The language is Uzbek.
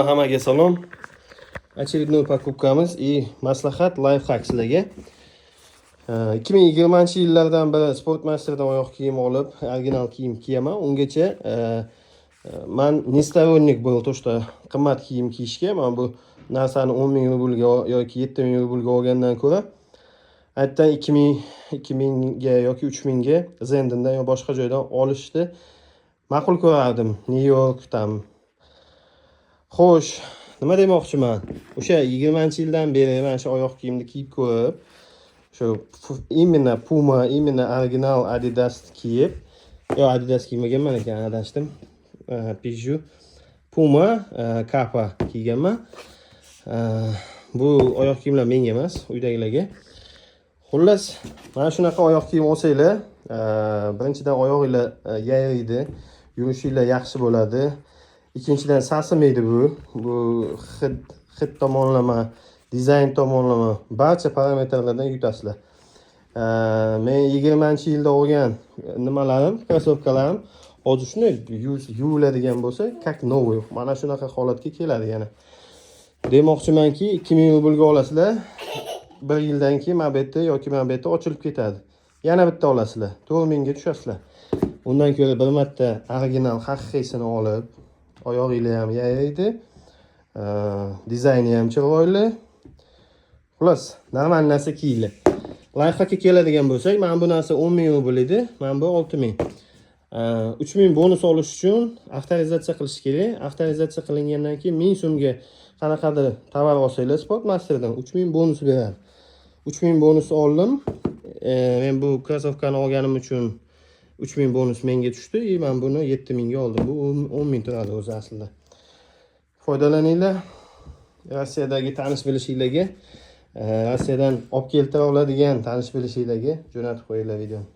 Hammaga salom. Очередной покупкamiz и maslahat lifehack sizlarga. 2020-yillardan beri Sportmasterdan oyoq kiyim olib, original kiyim kiyaman. Ungacha men nestoronnik bo'ldi to'shta qimmat kiyim kiyishga. Men bu narsani 10 ming rublga yoki 7 ming rublga olgandan ko'ra aytdan 2000 ga yoki 3000 ga Zendendan yoki boshqa joydan olishni ma'qul ko'rardim. New Yorkdan. Xo'sh, nima demoqchiman? O'sha 20-yildan beri men shu oyoq kiyimni kiyib ko'rib, shu именно Puma, именно original Adidas kiyib, Adidas kiymaganman ekan, adashdim. Piju Puma Kappa kiyganman. Bu oyoq kiyimlar menga emas, uydagilarga. Xullas, mana shunaqa oyoq kiyim olsanglar, birinchidan oyog'inglar yayraydi, yurishinglar yaxshi bo'ladi. Ikkinchidan sasimaydi bu. Bu hid tomonlama, dizayn tomonlama barcha parametrlardan yutasizlar. Men 20-yilda olgan nimalarim, krossovkalarim hozir shunday yuviladigan bo'lsa, как новый. Mana shunaqa holatga keladi yana. Demoqchimanki, 2000 rublga olasizlar. 1 yildan keyin mana bu yerda yoki mana bu yerda ochilib ketadi. Yana bitta olasizlar. 4000 ga tushasizlar. Undan ko'ra bir marta original haqiqiysini olib, oyog'inglar ham yayraydi, dizayni ham chiroyli. Xullas, normal narsa kiyinglar. Lifehackga keladigan bo'lsak, men bu narsa 10 ming rubl edi, men bu 6000. 3000 bonus olish uchun avtorizatsiya qilish kerak. Avtorizatsiya qilingandan keyin 1000 so'mga qanaqadir tovar olsanglar, Sportmasterdan 3000 bonus beradi. 3000 bonus oldim. Men bu krossovkani olganim uchun 3000 bonus menga tushdi. Men buni 7000 ga oldim. Bu 10000 turadi o'zi aslida. Foydalaninglar. Rossiyadagi tanish bilishinglarga, Rossiyadan olib keltira oladigan tanish bilishinglarga jo'natib qo'yinglar videoni.